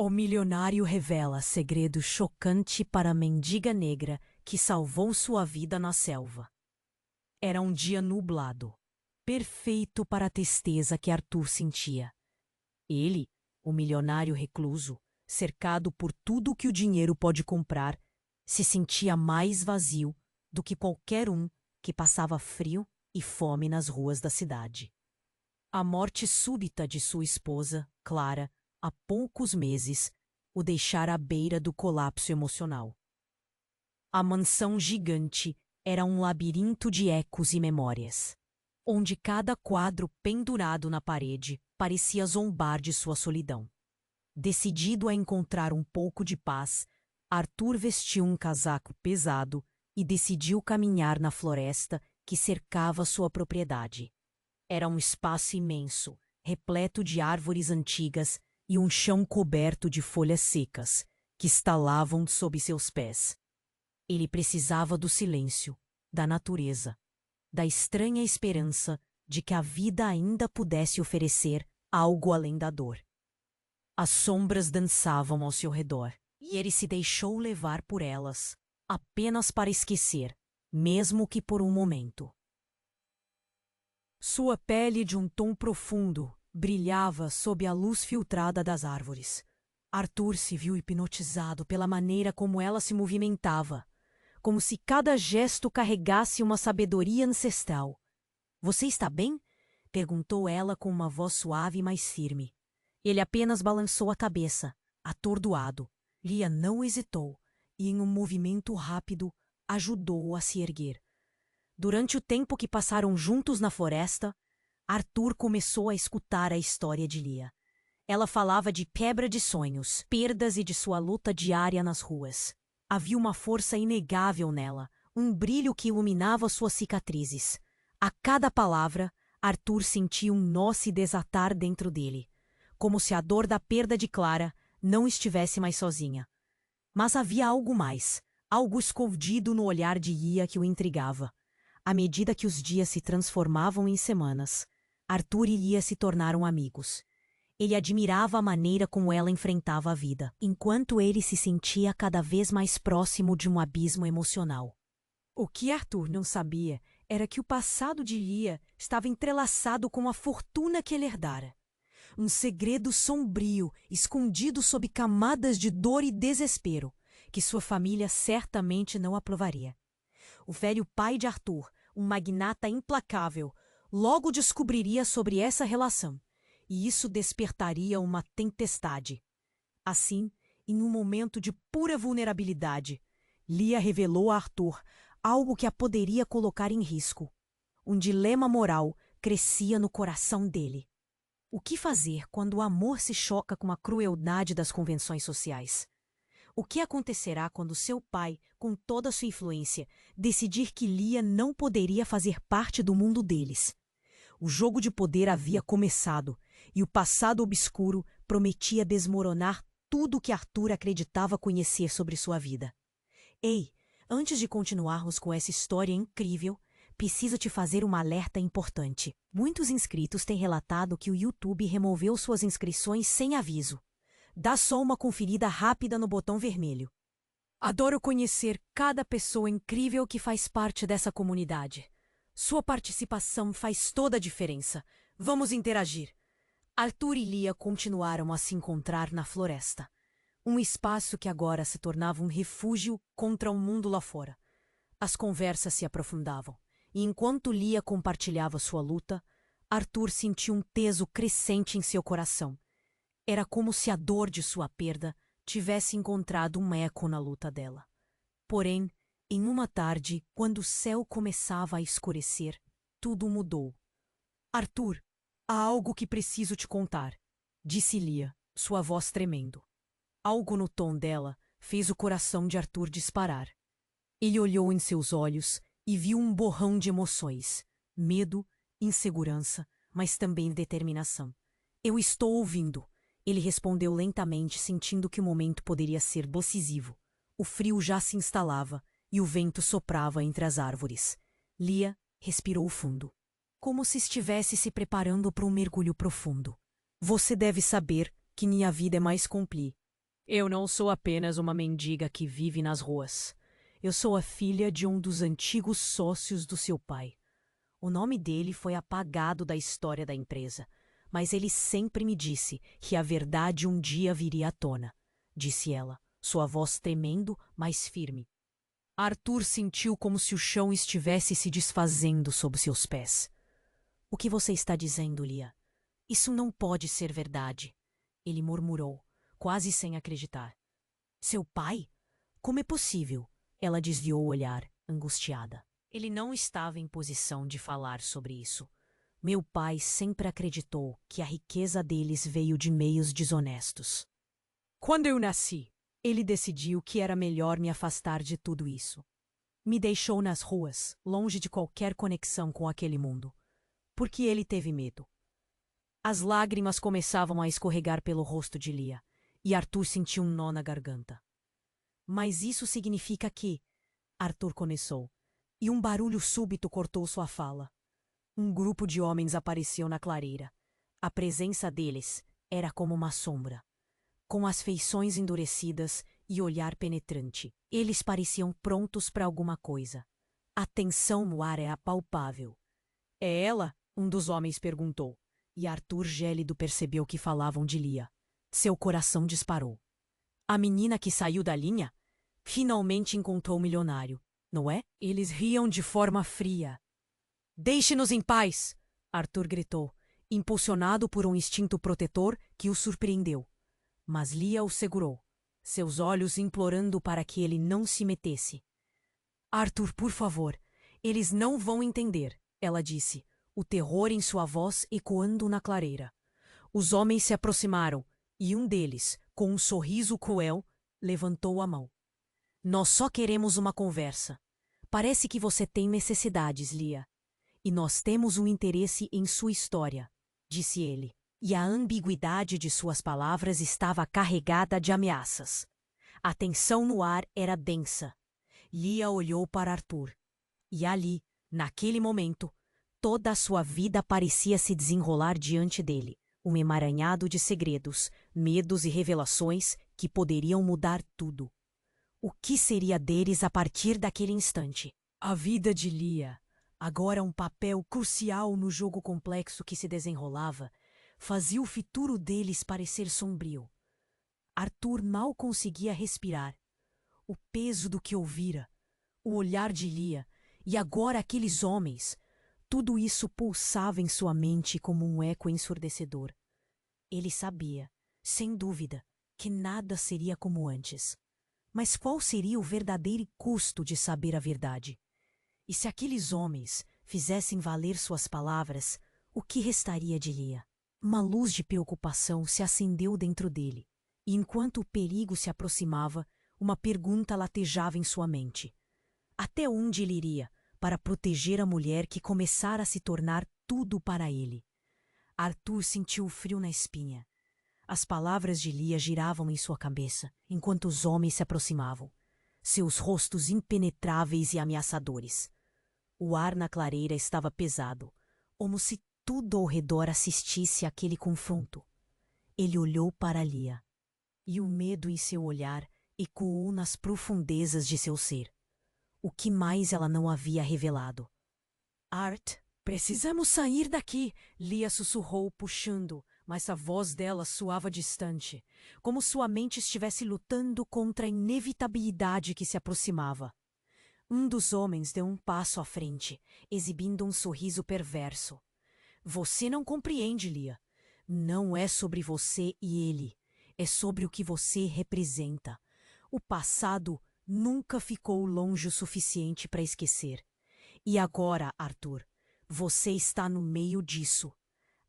O milionário revela segredo chocante para a mendiga negra que salvou sua vida na selva. Era um dia nublado, perfeito para a tristeza que Arthur sentia. Ele, o milionário recluso, cercado por tudo o que o dinheiro pode comprar, se sentia mais vazio do que qualquer um que passava frio e fome nas ruas da cidade. A morte súbita de sua esposa, Clara, há poucos meses, o deixara à beira do colapso emocional. A mansão gigante era um labirinto de ecos e memórias, onde cada quadro pendurado na parede parecia zombar de sua solidão. Decidido a encontrar um pouco de paz, Arthur vestiu um casaco pesado e decidiu caminhar na floresta que cercava sua propriedade. Era um espaço imenso, repleto de árvores antigas e um chão coberto de folhas secas, que estalavam sob seus pés. Ele precisava do silêncio, da natureza, da estranha esperança de que a vida ainda pudesse oferecer algo além da dor. As sombras dançavam ao seu redor, e ele se deixou levar por elas, apenas para esquecer, mesmo que por um momento. Sua pele de um tom profundo brilhava sob a luz filtrada das árvores. Arthur se viu hipnotizado pela maneira como ela se movimentava, como se cada gesto carregasse uma sabedoria ancestral. — Você está bem? Perguntou ela com uma voz suave e mais firme. Ele apenas balançou a cabeça, atordoado. Lia não hesitou e, em um movimento rápido, ajudou-o a se erguer. Durante o tempo que passaram juntos na floresta, Arthur começou a escutar a história de Lia. Ela falava de quebra de sonhos, perdas e de sua luta diária nas ruas. Havia uma força inegável nela, um brilho que iluminava suas cicatrizes. A cada palavra, Arthur sentia um nó se desatar dentro dele, como se a dor da perda de Clara não estivesse mais sozinha. Mas havia algo mais, algo escondido no olhar de Lia que o intrigava. À medida que os dias se transformavam em semanas, Arthur e Lia se tornaram amigos. Ele admirava a maneira como ela enfrentava a vida, enquanto ele se sentia cada vez mais próximo de um abismo emocional. O que Arthur não sabia era que o passado de Lia estava entrelaçado com a fortuna que ele herdara. Um segredo sombrio, escondido sob camadas de dor e desespero, que sua família certamente não aprovaria. O velho pai de Arthur, um magnata implacável, logo descobriria sobre essa relação, e isso despertaria uma tempestade. Assim, em um momento de pura vulnerabilidade, Lia revelou a Arthur algo que a poderia colocar em risco. Um dilema moral crescia no coração dele. O que fazer quando o amor se choca com a crueldade das convenções sociais? O que acontecerá quando seu pai, com toda a sua influência, decidir que Lia não poderia fazer parte do mundo deles? O jogo de poder havia começado, e o passado obscuro prometia desmoronar tudo o que Arthur acreditava conhecer sobre sua vida. Ei, antes de continuarmos com essa história incrível, preciso te fazer uma alerta importante. Muitos inscritos têm relatado que o YouTube removeu suas inscrições sem aviso. Dá só uma conferida rápida no botão vermelho. Adoro conhecer cada pessoa incrível que faz parte dessa comunidade. Sua participação faz toda a diferença. Vamos interagir. Arthur e Lia continuaram a se encontrar na floresta. Um espaço que agora se tornava um refúgio contra o mundo lá fora. As conversas se aprofundavam, e enquanto Lia compartilhava sua luta, Arthur sentiu um peso crescente em seu coração. Era como se a dor de sua perda tivesse encontrado um eco na luta dela. Porém, em uma tarde, quando o céu começava a escurecer, tudo mudou. — Arthur, há algo que preciso te contar, disse Lia, sua voz tremendo. Algo no tom dela fez o coração de Arthur disparar. Ele olhou em seus olhos e viu um borrão de emoções, medo, insegurança, mas também determinação. — Eu estou ouvindo. Ele respondeu lentamente, sentindo que o momento poderia ser decisivo. O frio já se instalava e o vento soprava entre as árvores. Lia respirou fundo, como se estivesse se preparando para um mergulho profundo. — Você deve saber que minha vida é mais compli. Eu não sou apenas uma mendiga que vive nas ruas. Eu sou a filha de um dos antigos sócios do seu pai. O nome dele foi apagado da história da empresa, mas ele sempre me disse que a verdade um dia viria à tona, disse ela, sua voz tremendo, mas firme. Arthur sentiu como se o chão estivesse se desfazendo sob seus pés. O que você está dizendo, Lia? Isso não pode ser verdade, ele murmurou, quase sem acreditar. Seu pai? Como é possível? Ela desviou o olhar, angustiada. Ele não estava em posição de falar sobre isso. Meu pai sempre acreditou que a riqueza deles veio de meios desonestos. Quando eu nasci, ele decidiu que era melhor me afastar de tudo isso. Me deixou nas ruas, longe de qualquer conexão com aquele mundo. Porque ele teve medo. As lágrimas começavam a escorregar pelo rosto de Lia, e Arthur sentiu um nó na garganta. Mas isso significa que... Arthur começou, e um barulho súbito cortou sua fala. Um grupo de homens apareceu na clareira. A presença deles era como uma sombra. Com as feições endurecidas e olhar penetrante, eles pareciam prontos para alguma coisa. A tensão no ar era palpável. É ela? Um dos homens perguntou, e Arthur gélido percebeu que falavam de Lia. Seu coração disparou. A menina que saiu da linha? Finalmente encontrou o milionário, não é? Eles riam de forma fria. Deixe-nos em paz! Arthur gritou, impulsionado por um instinto protetor que o surpreendeu. Mas Lia o segurou, seus olhos implorando para que ele não se metesse. Arthur, por favor, eles não vão entender, ela disse, o terror em sua voz ecoando na clareira. Os homens se aproximaram, e um deles, com um sorriso cruel, levantou a mão. Nós só queremos uma conversa. Parece que você tem necessidades, Lia. E nós temos um interesse em sua história, disse ele. E a ambiguidade de suas palavras estava carregada de ameaças. A tensão no ar era densa. Lia olhou para Arthur. E ali, naquele momento, toda a sua vida parecia se desenrolar diante dele. Um emaranhado de segredos, medos e revelações que poderiam mudar tudo. O que seria deles a partir daquele instante? A vida de Lia, agora um papel crucial no jogo complexo que se desenrolava, fazia o futuro deles parecer sombrio. Arthur mal conseguia respirar. O peso do que ouvira, o olhar de Lia, e agora aqueles homens, tudo isso pulsava em sua mente como um eco ensurdecedor. Ele sabia, sem dúvida, que nada seria como antes. Mas qual seria o verdadeiro custo de saber a verdade? E se aqueles homens fizessem valer suas palavras, o que restaria de Lia? Uma luz de preocupação se acendeu dentro dele, e enquanto o perigo se aproximava, uma pergunta latejava em sua mente. Até onde ele iria para proteger a mulher que começara a se tornar tudo para ele? Arthur sentiu o frio na espinha. As palavras de Lia giravam em sua cabeça, enquanto os homens se aproximavam, seus rostos impenetráveis e ameaçadores. O ar na clareira estava pesado, como se tudo ao redor assistisse àquele confronto. Ele olhou para Lia, e o medo em seu olhar ecoou nas profundezas de seu ser. O que mais ela não havia revelado? Art, precisamos sair daqui, Lia sussurrou, puxando, mas a voz dela soava distante, como sua mente estivesse lutando contra a inevitabilidade que se aproximava. Um dos homens deu um passo à frente, exibindo um sorriso perverso. Você não compreende, Lia. Não é sobre você e ele. É sobre o que você representa. O passado nunca ficou longe o suficiente para esquecer. E agora, Arthur, você está no meio disso.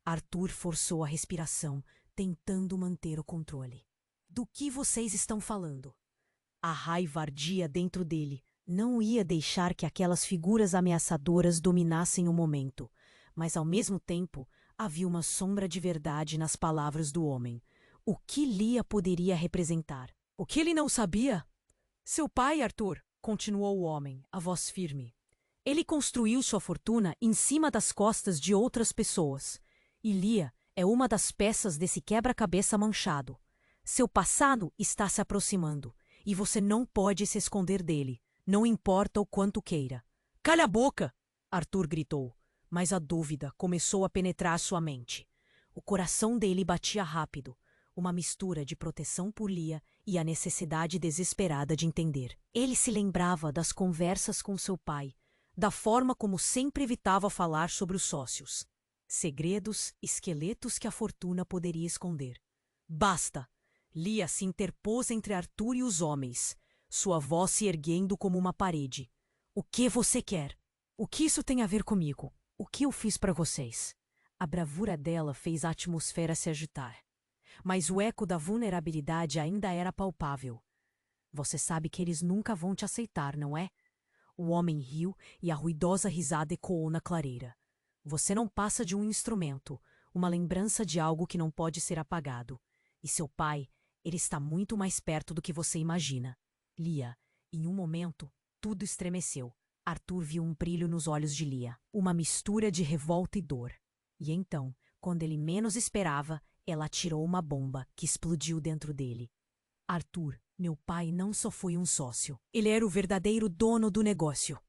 Arthur forçou a respiração, tentando manter o controle. Do que vocês estão falando? A raiva ardia dentro dele. Não ia deixar que aquelas figuras ameaçadoras dominassem o momento. Mas, ao mesmo tempo, havia uma sombra de verdade nas palavras do homem. O que Lia poderia representar? O que ele não sabia? Seu pai, Arthur, continuou o homem, a voz firme. Ele construiu sua fortuna em cima das costas de outras pessoas. E Lia é uma das peças desse quebra-cabeça manchado. Seu passado está se aproximando, e você não pode se esconder dele, não importa o quanto queira. Cala a boca! Arthur gritou, mas a dúvida começou a penetrar sua mente. O coração dele batia rápido, uma mistura de proteção por Lia e a necessidade desesperada de entender. Ele se lembrava das conversas com seu pai, da forma como sempre evitava falar sobre os sócios. Segredos, esqueletos que a fortuna poderia esconder. Basta! Lia se interpôs entre Arthur e os homens, sua voz se erguendo como uma parede. O que você quer? O que isso tem a ver comigo? O que eu fiz para vocês? A bravura dela fez a atmosfera se agitar. Mas o eco da vulnerabilidade ainda era palpável. Você sabe que eles nunca vão te aceitar, não é? O homem riu e a ruidosa risada ecoou na clareira. Você não passa de um instrumento, uma lembrança de algo que não pode ser apagado. E seu pai, ele está muito mais perto do que você imagina. Lia, em um momento, tudo estremeceu. Arthur viu um brilho nos olhos de Lia, uma mistura de revolta e dor. E então, quando ele menos esperava, ela atirou uma bomba que explodiu dentro dele. Arthur, meu pai não só foi um sócio. Ele era o verdadeiro dono do negócio.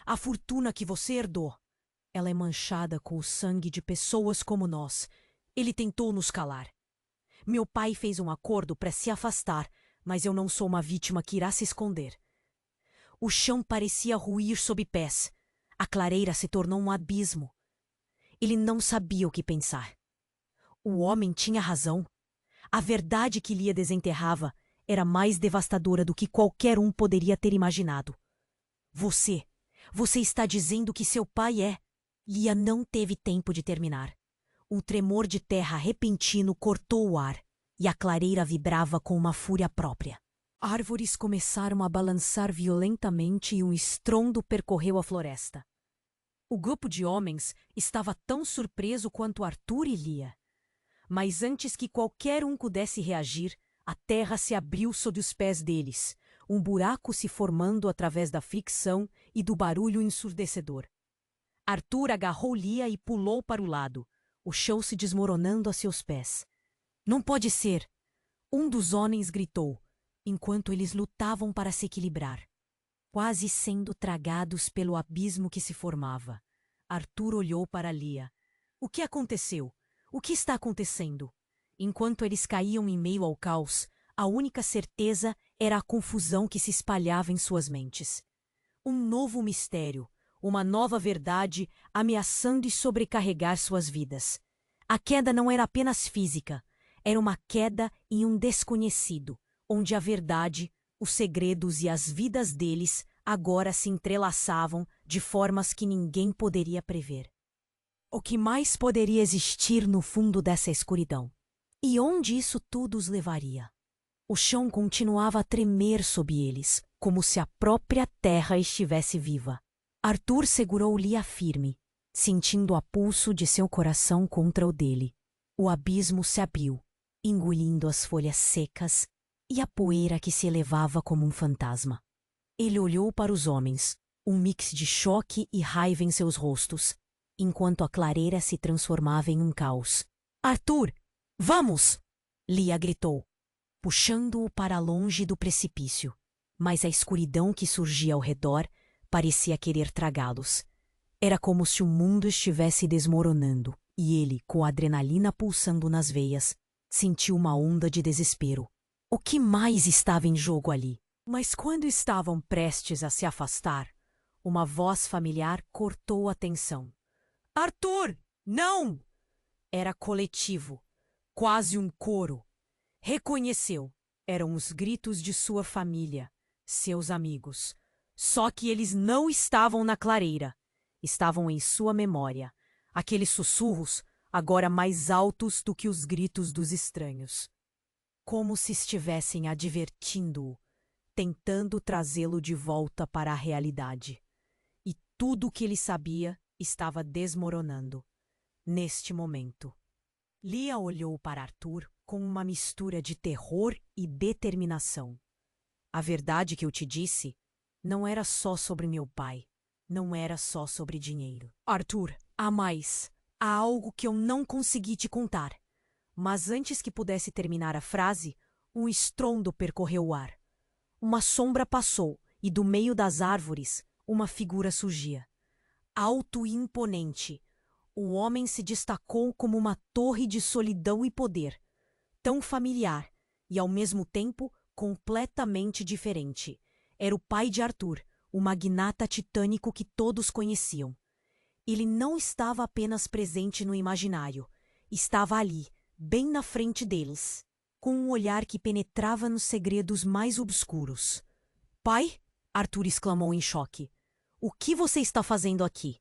A fortuna que você herdou, ela é manchada com o sangue de pessoas como nós. Ele tentou nos calar. Meu pai fez um acordo para se afastar, mas eu não sou uma vítima que irá se esconder. O chão parecia ruir sob pés. A clareira se tornou um abismo. Ele não sabia o que pensar. O homem tinha razão. A verdade que Lia desenterrava era mais devastadora do que qualquer um poderia ter imaginado. Você está dizendo que seu pai é... Lia não teve tempo de terminar. Um tremor de terra repentino cortou o ar, e a clareira vibrava com uma fúria própria. Árvores começaram a balançar violentamente e um estrondo percorreu a floresta. O grupo de homens estava tão surpreso quanto Arthur e Lia. Mas antes que qualquer um pudesse reagir, a terra se abriu sob os pés deles, um buraco se formando através da fricção e do barulho ensurdecedor. Arthur agarrou Lia e pulou para o lado, o chão se desmoronando a seus pés. Não pode ser! Um dos homens gritou, enquanto eles lutavam para se equilibrar, quase sendo tragados pelo abismo que se formava. Arthur olhou para Lia. O que aconteceu? O que está acontecendo? Enquanto eles caíam em meio ao caos, a única certeza era a confusão que se espalhava em suas mentes. Um novo mistério, uma nova verdade ameaçando e sobrecarregar suas vidas. A queda não era apenas física, era uma queda em um desconhecido, onde a verdade, os segredos e as vidas deles agora se entrelaçavam de formas que ninguém poderia prever. O que mais poderia existir no fundo dessa escuridão? E onde isso tudo os levaria? O chão continuava a tremer sob eles, como se a própria terra estivesse viva. Arthur segurou Lia firme, sentindo o pulso de seu coração contra o dele. O abismo se abriu, engolindo as folhas secas e a poeira que se elevava como um fantasma. Ele olhou para os homens, um mix de choque e raiva em seus rostos, enquanto a clareira se transformava em um caos. Arthur, vamos! Lia gritou, puxando-o para longe do precipício. Mas a escuridão que surgia ao redor parecia querer tragá-los. Era como se o mundo estivesse desmoronando, e ele, com a adrenalina pulsando nas veias, sentiu uma onda de desespero. O que mais estava em jogo ali? Mas quando estavam prestes a se afastar, uma voz familiar cortou a tensão. Arthur, não! Era coletivo, quase um coro. Reconheceu. Eram os gritos de sua família, seus amigos. Só que eles não estavam na clareira. Estavam em sua memória. Aqueles sussurros, agora mais altos do que os gritos dos estranhos. Como se estivessem advertindo-o, tentando trazê-lo de volta para a realidade. E tudo o que ele sabia estava desmoronando, neste momento. Lia olhou para Arthur com uma mistura de terror e determinação. A verdade que eu te disse não era só sobre meu pai, não era só sobre dinheiro. Arthur, há mais. Há algo que eu não consegui te contar. Mas antes que pudesse terminar a frase, um estrondo percorreu o ar. Uma sombra passou, e do meio das árvores, uma figura surgia. Alto e imponente, o homem se destacou como uma torre de solidão e poder, tão familiar e, ao mesmo tempo, completamente diferente. Era o pai de Arthur, o magnata titânico que todos conheciam. Ele não estava apenas presente no imaginário, estava ali, bem na frente deles, com um olhar que penetrava nos segredos mais obscuros. "Pai?" Arthur exclamou em choque. "O que você está fazendo aqui?"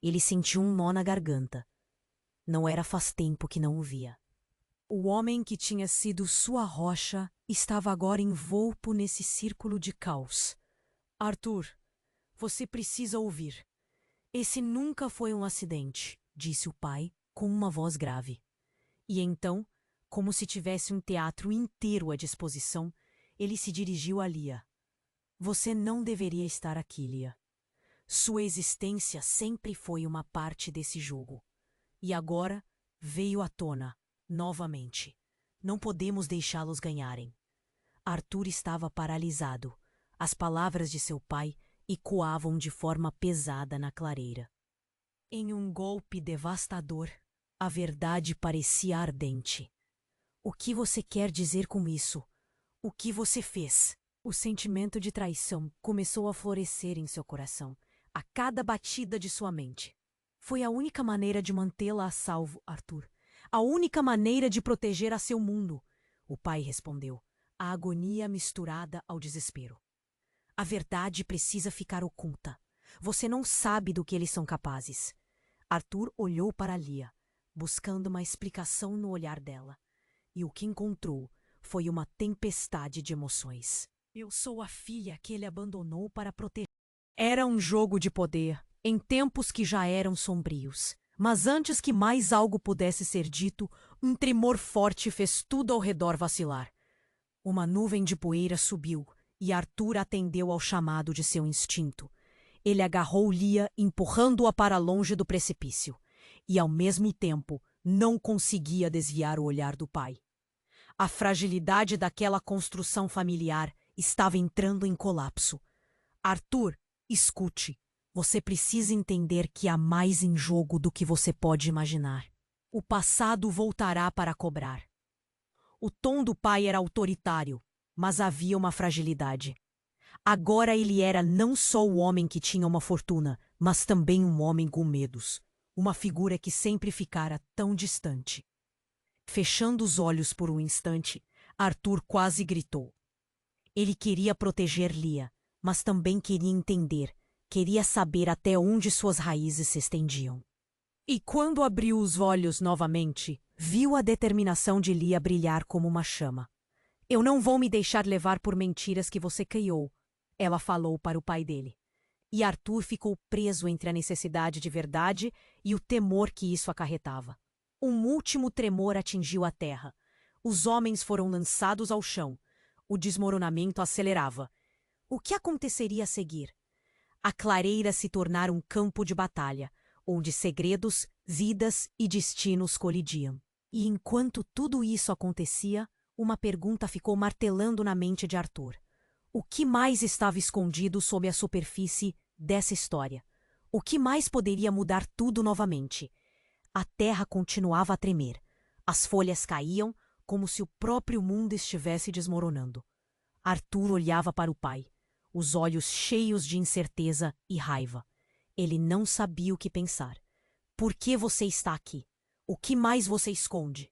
Ele sentiu um nó na garganta. Não era faz tempo que não o via. O homem que tinha sido sua rocha estava agora envolto nesse círculo de caos. "Arthur, você precisa ouvir. Esse nunca foi um acidente", disse o pai, com uma voz grave. E então, como se tivesse um teatro inteiro à disposição, ele se dirigiu a Lia. "Você não deveria estar aqui, Lia. Sua existência sempre foi uma parte desse jogo. E agora veio à tona, novamente. Não podemos deixá-los ganharem." Arthur estava paralisado. As palavras de seu pai ecoavam de forma pesada na clareira. Em um golpe devastador, a verdade parecia ardente. "O que você quer dizer com isso? O que você fez?" O sentimento de traição começou a florescer em seu coração, a cada batida de sua mente. "Foi a única maneira de mantê-la a salvo, Arthur. A única maneira de proteger a seu mundo", o pai respondeu, a agonia misturada ao desespero. "A verdade precisa ficar oculta. Você não sabe do que eles são capazes." Arthur olhou para Lia, buscando uma explicação no olhar dela. E o que encontrou foi uma tempestade de emoções. "Eu sou a filha que ele abandonou para proteger." Era um jogo de poder, em tempos que já eram sombrios. Mas antes que mais algo pudesse ser dito, um tremor forte fez tudo ao redor vacilar. Uma nuvem de poeira subiu, e Arthur atendeu ao chamado de seu instinto. Ele agarrou Lia, empurrando-a para longe do precipício, e ao mesmo tempo não conseguia desviar o olhar do pai. A fragilidade daquela construção familiar estava entrando em colapso. "Arthur, escute. Você precisa entender que há mais em jogo do que você pode imaginar. O passado voltará para cobrar." O tom do pai era autoritário, mas havia uma fragilidade. Agora ele era não só o homem que tinha uma fortuna, mas também um homem com medos. Uma figura que sempre ficara tão distante. Fechando os olhos por um instante, Arthur quase gritou. Ele queria proteger Lia, mas também queria entender, queria saber até onde suas raízes se estendiam. E quando abriu os olhos novamente, viu a determinação de Lia brilhar como uma chama. "Eu não vou me deixar levar por mentiras que você criou", ela falou para o pai dele. E Arthur ficou preso entre a necessidade de verdade e o temor que isso acarretava. Um último tremor atingiu a terra. Os homens foram lançados ao chão. O desmoronamento acelerava. O que aconteceria a seguir? A clareira se tornara um campo de batalha, onde segredos, vidas e destinos colidiam. E enquanto tudo isso acontecia, uma pergunta ficou martelando na mente de Arthur. O que mais estava escondido sob a superfície dessa história? O que mais poderia mudar tudo novamente? A terra continuava a tremer. As folhas caíam como se o próprio mundo estivesse desmoronando. Arthur olhava para o pai, os olhos cheios de incerteza e raiva. Ele não sabia o que pensar. "Por que você está aqui? O que mais você esconde?"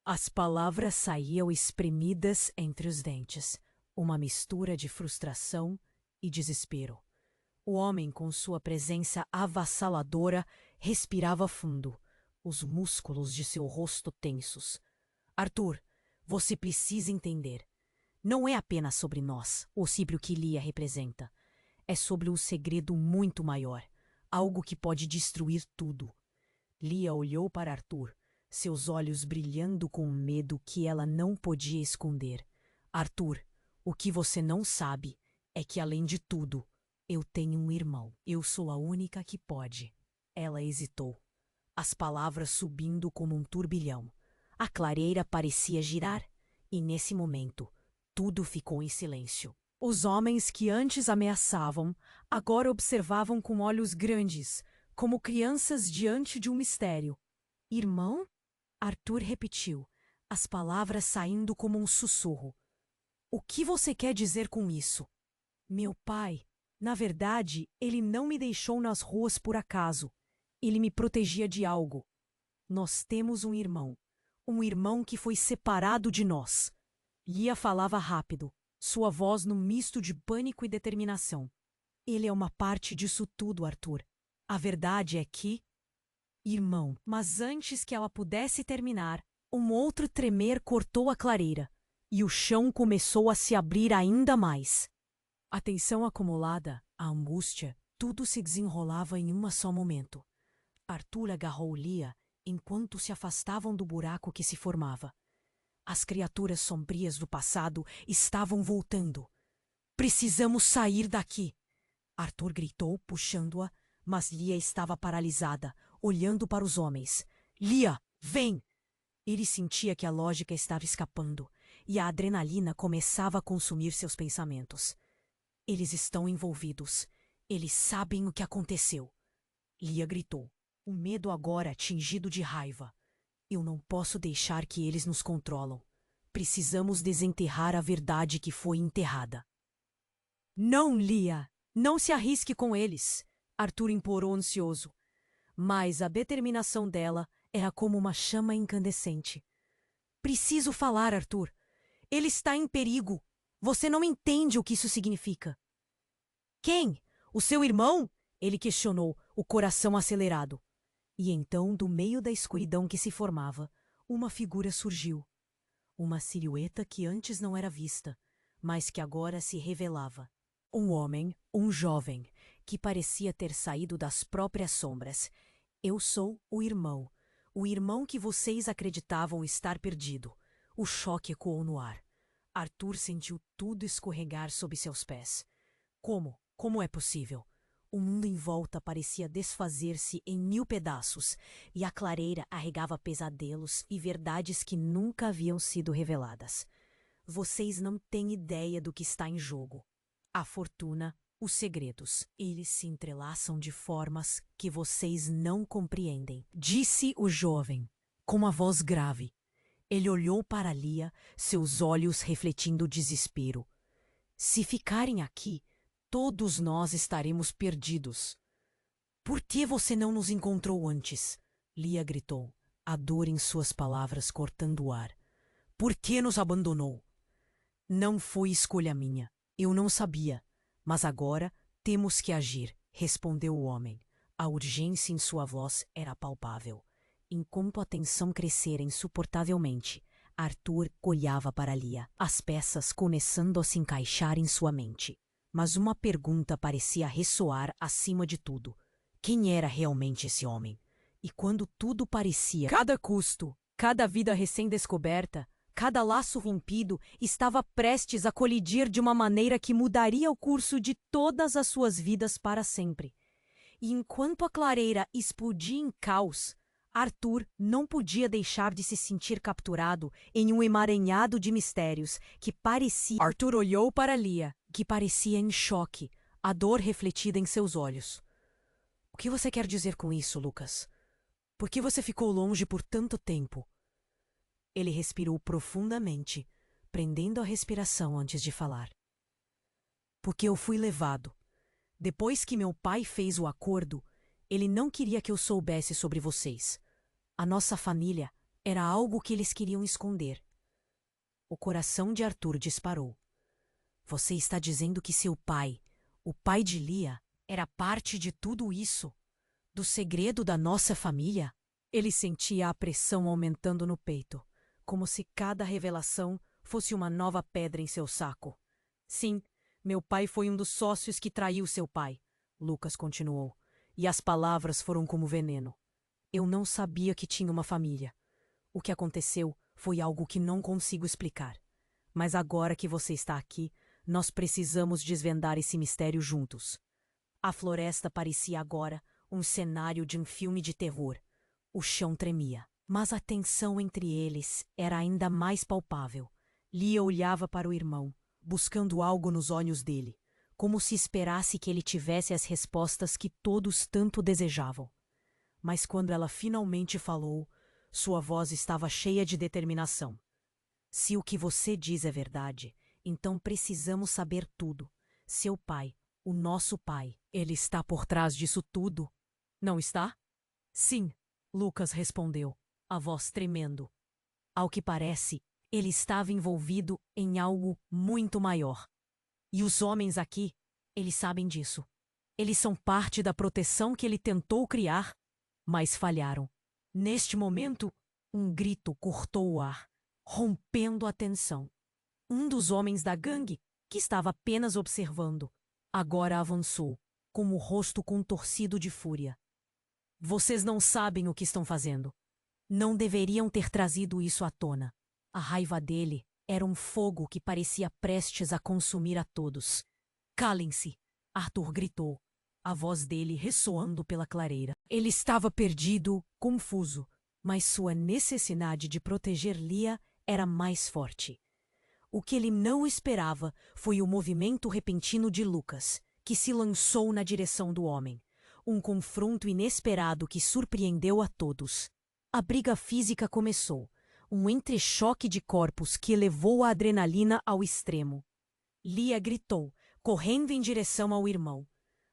As palavras saíam espremidas entre os dentes, uma mistura de frustração e desespero. O homem, com sua presença avassaladora, respirava fundo, os músculos de seu rosto tensos. "Arthur, você precisa entender. Não é apenas sobre nós, ou sobre o que Lia representa. É sobre um segredo muito maior, algo que pode destruir tudo." Lia olhou para Arthur, seus olhos brilhando com um medo que ela não podia esconder. "Arthur, o que você não sabe é que, além de tudo, eu tenho um irmão. Eu sou a única que pode." Ela hesitou, as palavras subindo como um turbilhão. A clareira parecia girar, e nesse momento, tudo ficou em silêncio. Os homens que antes ameaçavam, agora observavam com olhos grandes, como crianças diante de um mistério. Irmão? Arthur repetiu, as palavras saindo como um sussurro. O que você quer dizer com isso? Meu pai, na verdade, ele não me deixou nas ruas por acaso. Ele me protegia de algo. Nós temos um irmão que foi separado de nós. Lia falava rápido, sua voz num misto de pânico e determinação. Ele é uma parte disso tudo, Arthur. A verdade é que... Irmão, mas antes que ela pudesse terminar, um outro tremer cortou a clareira, e o chão começou a se abrir ainda mais. A tensão acumulada, a angústia, tudo se desenrolava em um só momento. Arthur agarrou Lia enquanto se afastavam do buraco que se formava. As criaturas sombrias do passado estavam voltando. Precisamos sair daqui! Arthur gritou, puxando-a, mas Lia estava paralisada, olhando para os homens. Lia, vem! Ele sentia que a lógica estava escapando, e a adrenalina começava a consumir seus pensamentos. Eles estão envolvidos. Eles sabem o que aconteceu. Lia gritou, o medo agora tingido de raiva. Eu não posso deixar que eles nos controlam. Precisamos desenterrar a verdade que foi enterrada. Não, Lia! Não se arrisque com eles! Arthur implorou ansioso. Mas a determinação dela era como uma chama incandescente. Preciso falar, Arthur. Ele está em perigo. Você não entende o que isso significa. Quem? O seu irmão? Ele questionou, o coração acelerado. E então, do meio da escuridão que se formava, uma figura surgiu. Uma silhueta que antes não era vista, mas que agora se revelava. Um homem, um jovem, que parecia ter saído das próprias sombras. Eu sou o irmão que vocês acreditavam estar perdido. O choque ecoou no ar. Arthur sentiu tudo escorregar sob seus pés. Como? Como é possível? O mundo em volta parecia desfazer-se em 1000 pedaços, e a clareira arregava pesadelos e verdades que nunca haviam sido reveladas. Vocês não têm ideia do que está em jogo. A fortuna, os segredos, eles se entrelaçam de formas que vocês não compreendem, disse o jovem, com uma voz grave. Ele olhou para Lia, seus olhos refletindo desespero. Se ficarem aqui, todos nós estaremos perdidos. Por que você não nos encontrou antes? Lia gritou, a dor em suas palavras cortando o ar. Por que nos abandonou? Não foi escolha minha. Eu não sabia. Mas agora temos que agir, respondeu o homem. A urgência em sua voz era palpável. Enquanto a tensão crescera insuportavelmente, Arthur olhava para Lia, as peças começando a se encaixar em sua mente. Mas uma pergunta parecia ressoar acima de tudo. Quem era realmente esse homem? E quando tudo parecia... Cada custo, cada vida recém-descoberta, cada laço rompido estava prestes a colidir de uma maneira que mudaria o curso de todas as suas vidas para sempre. E enquanto a clareira explodia em caos, Arthur não podia deixar de se sentir capturado em um emaranhado de mistérios que parecia... Arthur olhou para Lia, que parecia em choque, a dor refletida em seus olhos. O que você quer dizer com isso, Lucas? Por que você ficou longe por tanto tempo? Ele respirou profundamente, prendendo a respiração antes de falar. Porque eu fui levado. Depois que meu pai fez o acordo, ele não queria que eu soubesse sobre vocês. A nossa família era algo que eles queriam esconder. O coração de Arthur disparou. Você está dizendo que seu pai, o pai de Lia, era parte de tudo isso? Do segredo da nossa família? Ele sentia a pressão aumentando no peito, como se cada revelação fosse uma nova pedra em seu saco. Sim, meu pai foi um dos sócios que traiu seu pai, Lucas continuou, e as palavras foram como veneno. Eu não sabia que tinha uma família. O que aconteceu foi algo que não consigo explicar. Mas agora que você está aqui, nós precisamos desvendar esse mistério juntos. A floresta parecia agora um cenário de um filme de terror. O chão tremia. Mas a tensão entre eles era ainda mais palpável. Lia olhava para o irmão, buscando algo nos olhos dele, como se esperasse que ele tivesse as respostas que todos tanto desejavam. Mas quando ela finalmente falou, sua voz estava cheia de determinação. Se o que você diz é verdade, então precisamos saber tudo. Seu pai, o nosso pai, ele está por trás disso tudo, não está? Sim, Lucas respondeu, a voz tremendo. Ao que parece, ele estava envolvido em algo muito maior. E os homens aqui, eles sabem disso. Eles são parte da proteção que ele tentou criar, mas falharam. Neste momento, um grito cortou o ar, rompendo a tensão. Um dos homens da gangue, que estava apenas observando, agora avançou, com o rosto contorcido de fúria. Vocês não sabem o que estão fazendo. Não deveriam ter trazido isso à tona. A raiva dele era um fogo que parecia prestes a consumir a todos. Calem-se, Arthur gritou, a voz dele ressoando pela clareira. Ele estava perdido, confuso, mas sua necessidade de proteger Lia era mais forte. O que ele não esperava foi o movimento repentino de Lucas, que se lançou na direção do homem. Um confronto inesperado que surpreendeu a todos. A briga física começou, um entrechoque de corpos que elevou a adrenalina ao extremo. Lia gritou, correndo em direção ao irmão.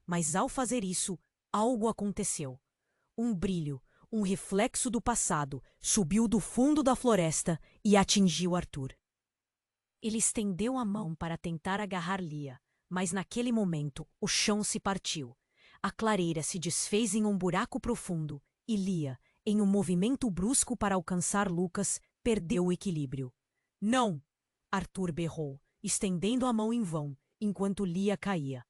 Mas ao fazer isso, algo aconteceu. Um brilho, um reflexo do passado, subiu do fundo da floresta e atingiu Arthur. Ele estendeu a mão para tentar agarrar Lia, mas naquele momento o chão se partiu. A clareira se desfez em um buraco profundo e Lia, em um movimento brusco para alcançar Lucas, perdeu o equilíbrio. Não! Arthur berrou, estendendo a mão em vão, enquanto Lia caía.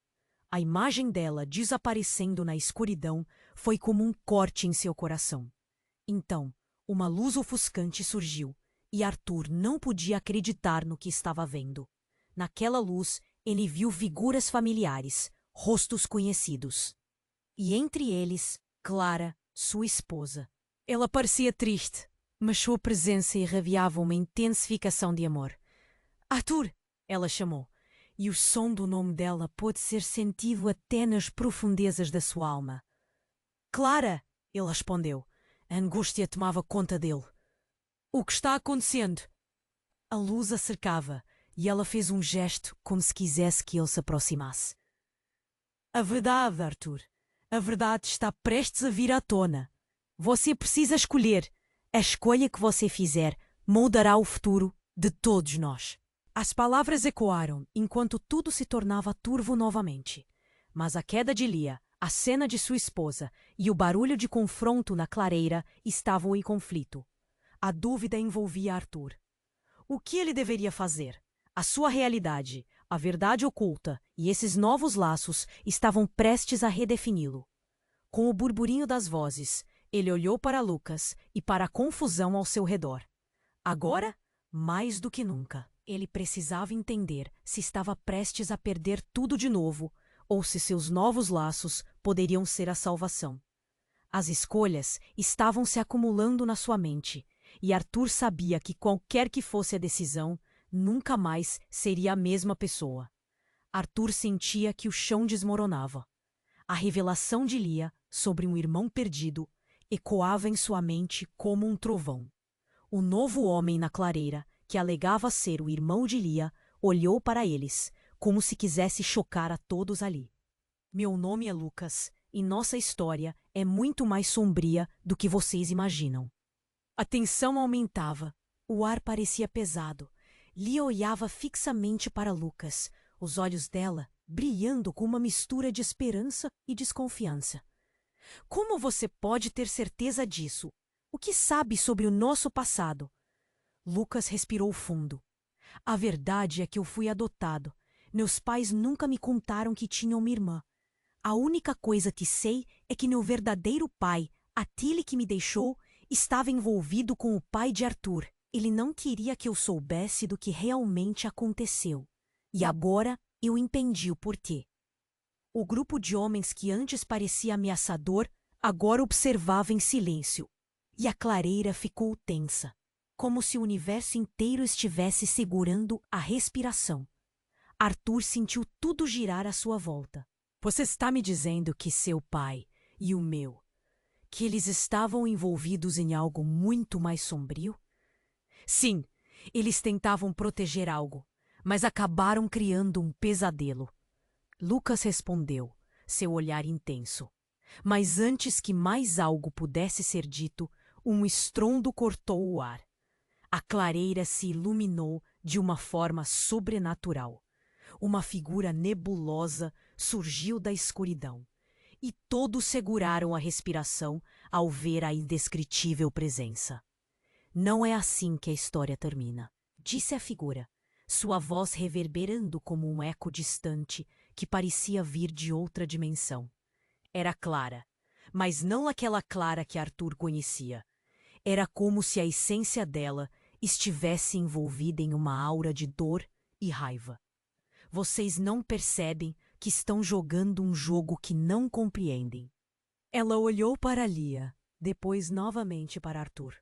A imagem dela desaparecendo na escuridão foi como um corte em seu coração. Então, uma luz ofuscante surgiu, e Arthur não podia acreditar no que estava vendo. Naquela luz, ele viu figuras familiares, rostos conhecidos. E entre eles, Clara, sua esposa. Ela parecia triste, mas sua presença irradiava uma intensificação de amor. Arthur! Ela chamou, e o som do nome dela pôde ser sentido até nas profundezas da sua alma. Clara! Ele respondeu. A angústia tomava conta dele. O que está acontecendo? A luz a cercava, e ela fez um gesto como se quisesse que ele se aproximasse. A verdade, Arthur. A verdade está prestes a vir à tona. Você precisa escolher. A escolha que você fizer moldará o futuro de todos nós. As palavras ecoaram enquanto tudo se tornava turvo novamente. Mas a queda de Lia, a cena de sua esposa e o barulho de confronto na clareira estavam em conflito. A dúvida envolvia Arthur. O que ele deveria fazer? A sua realidade, a verdade oculta e esses novos laços estavam prestes a redefini-lo. Com o burburinho das vozes, ele olhou para Lucas e para a confusão ao seu redor. Agora, mais do que nunca, ele precisava entender se estava prestes a perder tudo de novo ou se seus novos laços poderiam ser a salvação. As escolhas estavam se acumulando na sua mente, e Arthur sabia que qualquer que fosse a decisão, nunca mais seria a mesma pessoa. Arthur sentia que o chão desmoronava. A revelação de Lia sobre um irmão perdido ecoava em sua mente como um trovão. O novo homem na clareira, que alegava ser o irmão de Lia, olhou para eles, como se quisesse chocar a todos ali. Meu nome é Lucas, e nossa história é muito mais sombria do que vocês imaginam. A tensão aumentava, o ar parecia pesado. Lia olhava fixamente para Lucas, os olhos dela brilhando com uma mistura de esperança e desconfiança. Como você pode ter certeza disso? O que sabe sobre o nosso passado? Lucas respirou fundo. A verdade é que eu fui adotado. Meus pais nunca me contaram que tinham uma irmã. A única coisa que sei é que meu verdadeiro pai, aquele que me deixou, estava envolvido com o pai de Arthur. Ele não queria que eu soubesse do que realmente aconteceu. E agora eu entendi o porquê. O grupo de homens que antes parecia ameaçador, agora observava em silêncio. e a clareira ficou tensa, como se o universo inteiro estivesse segurando a respiração. Arthur sentiu tudo girar à sua volta. Você está me dizendo que seu pai e o meu, que eles estavam envolvidos em algo muito mais sombrio? Sim, eles tentavam proteger algo, mas acabaram criando um pesadelo. Lucas respondeu, seu olhar intenso. Mas antes que mais algo pudesse ser dito, um estrondo cortou o ar. A clareira se iluminou de uma forma sobrenatural. Uma figura nebulosa surgiu da escuridão, e todos seguraram a respiração ao ver a indescritível presença. Não é assim que a história termina, disse a figura, sua voz reverberando como um eco distante que parecia vir de outra dimensão. Era Clara, mas não aquela Clara que Arthur conhecia. Era como se a essência dela estivesse envolvida em uma aura de dor e raiva. Vocês não percebem que estão jogando um jogo que não compreendem. Ela olhou para Lia, depois novamente para Arthur.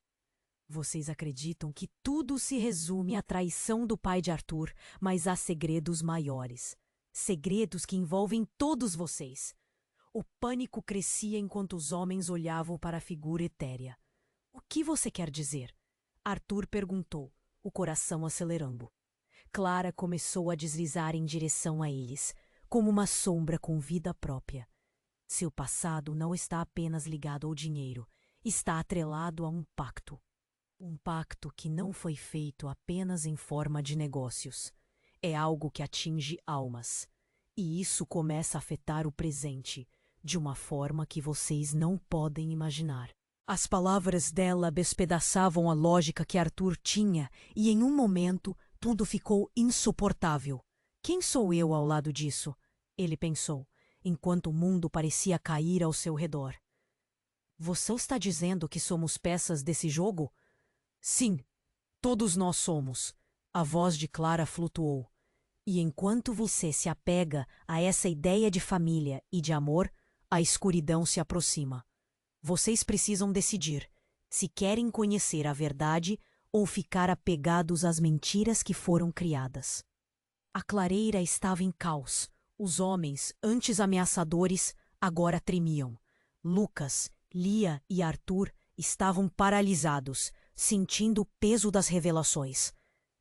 Vocês acreditam que tudo se resume à traição do pai de Arthur, mas há segredos maiores. Segredos que envolvem todos vocês. O pânico crescia enquanto os homens olhavam para a figura etérea. O que você quer dizer? Arthur perguntou, o coração acelerando. Clara começou a deslizar em direção a eles, como uma sombra com vida própria. Seu passado não está apenas ligado ao dinheiro, está atrelado a um pacto. Um pacto que não foi feito apenas em forma de negócios. É algo que atinge almas. E isso começa a afetar o presente, de uma forma que vocês não podem imaginar. As palavras dela despedaçavam a lógica que Arthur tinha e, em um momento, tudo ficou insuportável. Quem sou eu ao lado disso? Ele pensou, enquanto o mundo parecia cair ao seu redor. Você está dizendo que somos peças desse jogo? Sim, todos nós somos. A voz de Clara flutuou. E enquanto você se apega a essa ideia de família e de amor, a escuridão se aproxima. Vocês precisam decidir se querem conhecer a verdade ou ficar apegados às mentiras que foram criadas. A clareira estava em caos. Os homens, antes ameaçadores, agora tremiam. Lucas, Lia e Arthur estavam paralisados, sentindo o peso das revelações.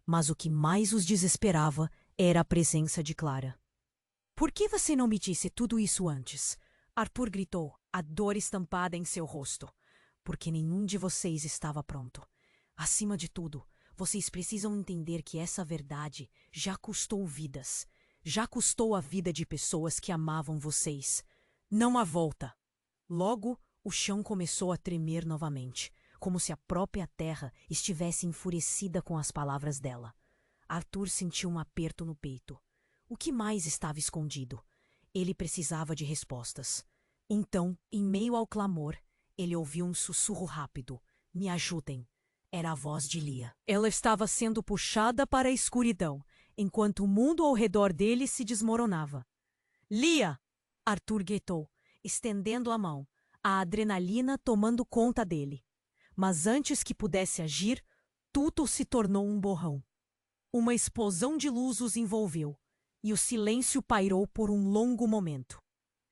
Mas o que mais os desesperava era a presença de Clara. Por que você não me disse tudo isso antes? Arthur gritou, a dor estampada em seu rosto. Porque nenhum de vocês estava pronto. Acima de tudo, vocês precisam entender que essa verdade já custou vidas. Já custou a vida de pessoas que amavam vocês. Não há volta. Logo, o chão começou a tremer novamente, como se a própria terra estivesse enfurecida com as palavras dela. Arthur sentiu um aperto no peito. O que mais estava escondido? Ele precisava de respostas. Então, em meio ao clamor, ele ouviu um sussurro rápido. Me ajudem. Era a voz de Lia. Ela estava sendo puxada para a escuridão, enquanto o mundo ao redor dele se desmoronava. Lia! Arthur gritou, estendendo a mão, a adrenalina tomando conta dele. Mas antes que pudesse agir, tudo se tornou um borrão. Uma explosão de luz os envolveu, e o silêncio pairou por um longo momento.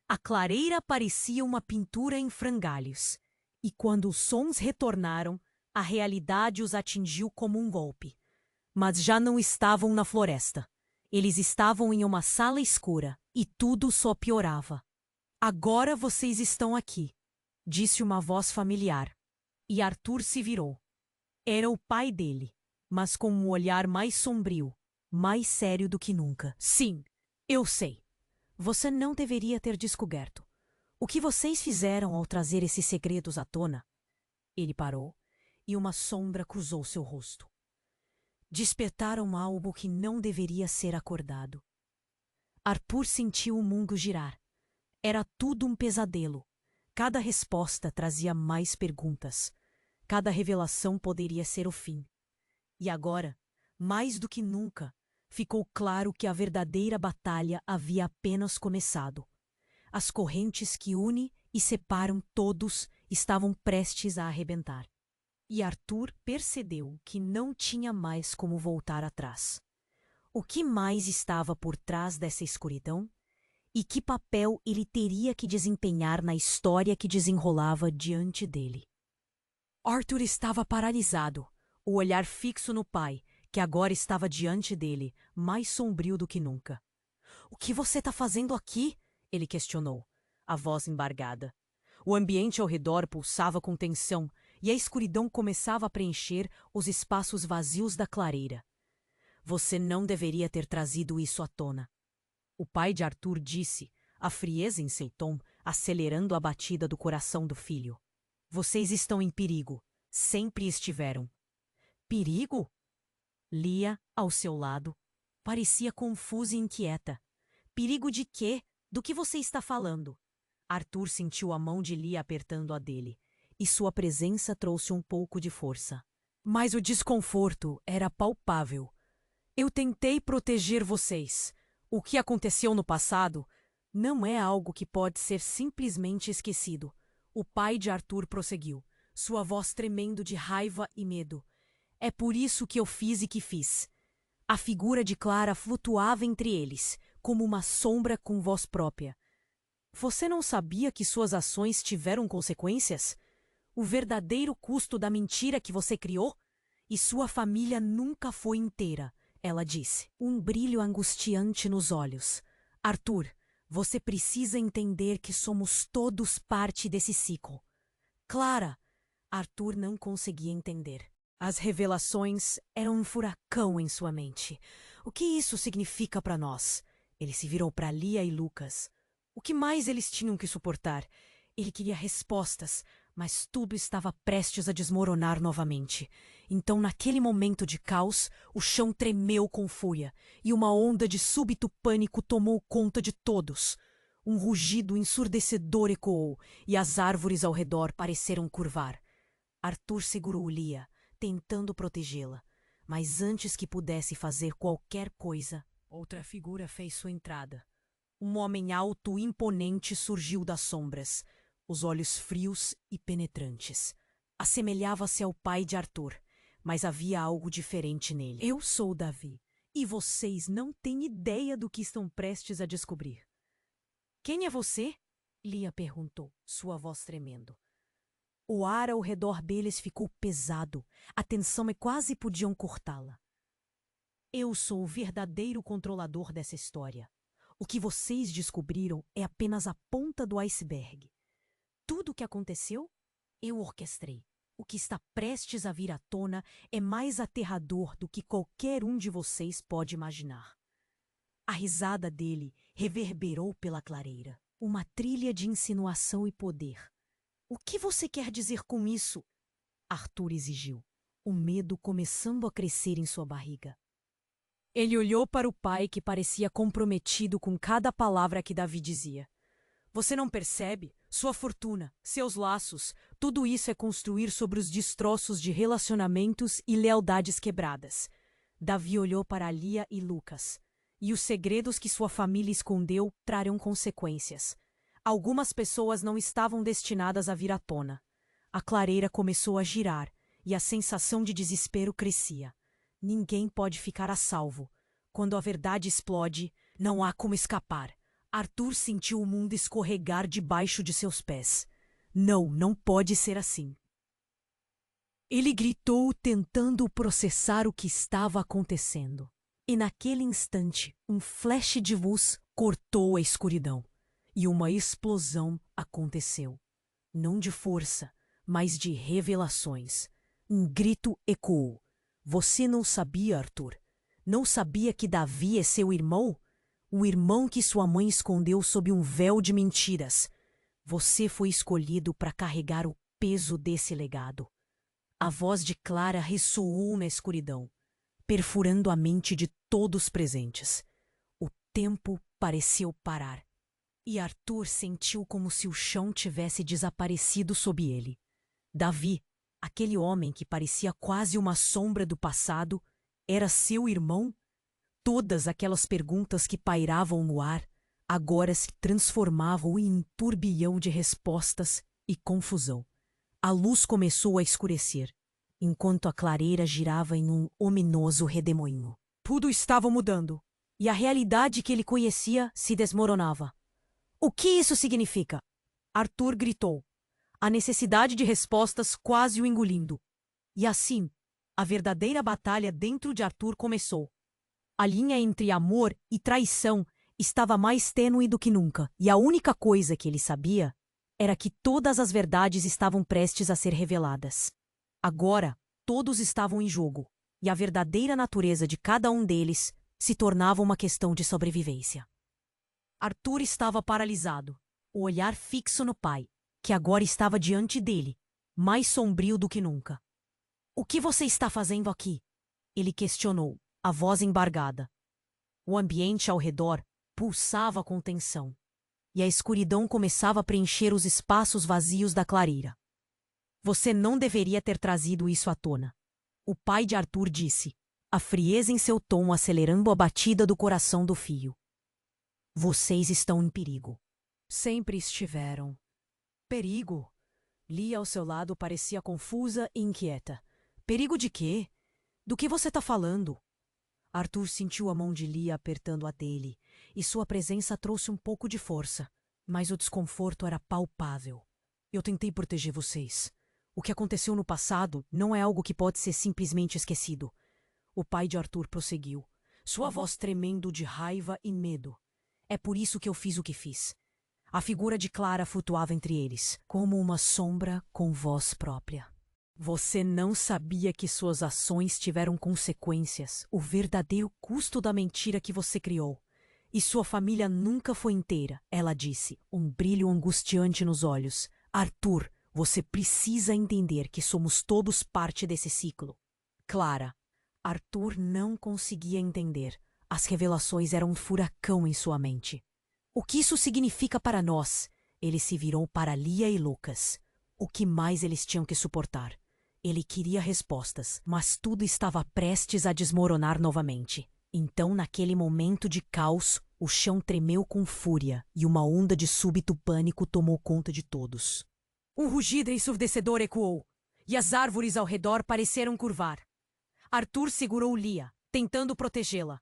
A clareira parecia uma pintura em frangalhos, e quando os sons retornaram, a realidade os atingiu como um golpe. Mas já não estavam na floresta. Eles estavam em uma sala escura, e tudo só piorava. Agora vocês estão aqui, disse uma voz familiar. E Arthur se virou. Era o pai dele, mas com um olhar mais sombrio, mais sério do que nunca. Sim, eu sei. Você não deveria ter descoberto. O que vocês fizeram ao trazer esses segredos à tona? Ele parou, e uma sombra cruzou seu rosto. Despertaram algo que não deveria ser acordado. Arthur sentiu o mundo girar. Era tudo um pesadelo. Cada resposta trazia mais perguntas. Cada revelação poderia ser o fim. E agora, mais do que nunca, ficou claro que a verdadeira batalha havia apenas começado. As correntes que unem e separam todos estavam prestes a arrebentar. E Arthur percebeu que não tinha mais como voltar atrás. O que mais estava por trás dessa escuridão? E que papel ele teria que desempenhar na história que desenrolava diante dele? Arthur estava paralisado, o olhar fixo no pai, que agora estava diante dele, mais sombrio do que nunca. "O que você está fazendo aqui?" ele questionou, a voz embargada. O ambiente ao redor pulsava com tensão e a escuridão começava a preencher os espaços vazios da clareira. "Você não deveria ter trazido isso à tona." O pai de Arthur disse, a frieza em seu tom acelerando a batida do coração do filho. "Vocês estão em perigo. Sempre estiveram." "Perigo?" Lia, ao seu lado, parecia confusa e inquieta. "Perigo de quê? Do que você está falando?" Arthur sentiu a mão de Lia apertando a dele, e sua presença trouxe um pouco de força. Mas o desconforto era palpável. "Eu tentei proteger vocês. O que aconteceu no passado não é algo que pode ser simplesmente esquecido." O pai de Arthur prosseguiu, sua voz tremendo de raiva e medo. "É por isso que eu fiz e que fiz." A figura de Clara flutuava entre eles, como uma sombra com voz própria. "Você não sabia que suas ações tiveram consequências? O verdadeiro custo da mentira que você criou? E sua família nunca foi inteira," ela disse, um brilho angustiante nos olhos. "Arthur, você precisa entender que somos todos parte desse ciclo." "Clara!" Arthur não conseguia entender. As revelações eram um furacão em sua mente. "O que isso significa para nós?" Ele se virou para Lia e Lucas. O que mais eles tinham que suportar? Ele queria respostas, mas tudo estava prestes a desmoronar novamente. Então, naquele momento de caos, o chão tremeu com fúria, e uma onda de súbito pânico tomou conta de todos. Um rugido ensurdecedor ecoou, e as árvores ao redor pareceram curvar. Arthur segurou Lia, tentando protegê-la, mas antes que pudesse fazer qualquer coisa, outra figura fez sua entrada. Um homem alto e imponente surgiu das sombras, os olhos frios e penetrantes. Assemelhava-se ao pai de Arthur, mas havia algo diferente nele. "Eu sou Davi, e vocês não têm ideia do que estão prestes a descobrir." "Quem é você?" Lia perguntou, sua voz tremendo. O ar ao redor deles ficou pesado, a tensão quase podiam cortá-la. "Eu sou o verdadeiro controlador dessa história. O que vocês descobriram é apenas a ponta do iceberg. Tudo o que aconteceu, eu orquestrei. O que está prestes a vir à tona é mais aterrador do que qualquer um de vocês pode imaginar." A risada dele reverberou pela clareira, uma trilha de insinuação e poder. "O que você quer dizer com isso?" Arthur exigiu, o medo começando a crescer em sua barriga. Ele olhou para o pai, que parecia comprometido com cada palavra que Davi dizia. "Você não percebe? Sua fortuna, seus laços, tudo isso é construir sobre os destroços de relacionamentos e lealdades quebradas." Davi olhou para Lia e Lucas. "E os segredos que sua família escondeu trarão consequências. Algumas pessoas não estavam destinadas a vir à tona." A clareira começou a girar e a sensação de desespero crescia. Ninguém pode ficar a salvo. Quando a verdade explode, não há como escapar. Arthur sentiu o mundo escorregar debaixo de seus pés. Não, não pode ser assim. Ele gritou, tentando processar o que estava acontecendo. E naquele instante, um flash de luz cortou a escuridão. E uma explosão aconteceu. Não de força, mas de revelações. Um grito ecoou. "Você não sabia, Arthur? Não sabia que Davi é seu irmão? O irmão que sua mãe escondeu sob um véu de mentiras. Você foi escolhido para carregar o peso desse legado." A voz de Clara ressoou na escuridão, perfurando a mente de todos presentes. O tempo pareceu parar, e Arthur sentiu como se o chão tivesse desaparecido sob ele. Davi, aquele homem que parecia quase uma sombra do passado, era seu irmão? Todas aquelas perguntas que pairavam no ar agora se transformavam em um turbilhão de respostas e confusão. A luz começou a escurecer, enquanto a clareira girava em um ominoso redemoinho. Tudo estava mudando, e a realidade que ele conhecia se desmoronava. O que isso significa? Arthur gritou, a necessidade de respostas quase o engolindo. E assim, a verdadeira batalha dentro de Arthur começou. A linha entre amor e traição estava mais tênue do que nunca, e a única coisa que ele sabia era que todas as verdades estavam prestes a ser reveladas. Agora, todos estavam em jogo, e a verdadeira natureza de cada um deles se tornava uma questão de sobrevivência. Arthur estava paralisado, o olhar fixo no pai, que agora estava diante dele, mais sombrio do que nunca. "O que você está fazendo aqui?" ele questionou, a voz embargada. O ambiente ao redor pulsava com tensão, e a escuridão começava a preencher os espaços vazios da clareira. "Você não deveria ter trazido isso à tona", o pai de Arthur disse, a frieza em seu tom acelerando a batida do coração do filho. "Vocês estão em perigo." Sempre estiveram. Perigo? Lia ao seu lado parecia confusa e inquieta. Perigo de quê? Do que você está falando? Arthur sentiu a mão de Lia apertando a dele, e sua presença trouxe um pouco de força, mas o desconforto era palpável. "Eu tentei proteger vocês. O que aconteceu no passado não é algo que pode ser simplesmente esquecido." O pai de Arthur prosseguiu, sua voz tremendo de raiva e medo. "É por isso que eu fiz o que fiz." A figura de Clara flutuava entre eles, como uma sombra com voz própria. "Você não sabia que suas ações tiveram consequências, o verdadeiro custo da mentira que você criou. E sua família nunca foi inteira," ela disse, um brilho angustiante nos olhos. "Arthur, você precisa entender que somos todos parte desse ciclo." Clara. Arthur não conseguia entender. As revelações eram um furacão em sua mente. "O que isso significa para nós?" Ele se virou para Lia e Lucas. O que mais eles tinham que suportar? Ele queria respostas, mas tudo estava prestes a desmoronar novamente. Então, naquele momento de caos, o chão tremeu com fúria e uma onda de súbito pânico tomou conta de todos. Um rugido ensurdecedor ecoou, e as árvores ao redor pareceram curvar. Arthur segurou Lia, tentando protegê-la,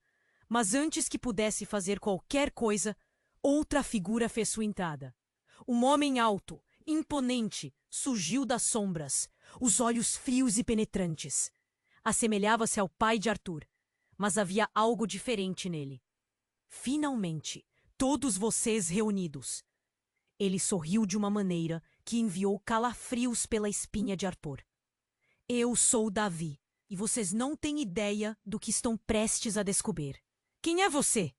mas antes que pudesse fazer qualquer coisa, outra figura fez sua entrada. Um homem alto, imponente, surgiu das sombras, os olhos frios e penetrantes. Assemelhava-se ao pai de Arthur, mas havia algo diferente nele. "Finalmente, todos vocês reunidos." Ele sorriu de uma maneira que enviou calafrios pela espinha de Arthur. "Eu sou Davi, e vocês não têm ideia do que estão prestes a descobrir." "Quem é você?"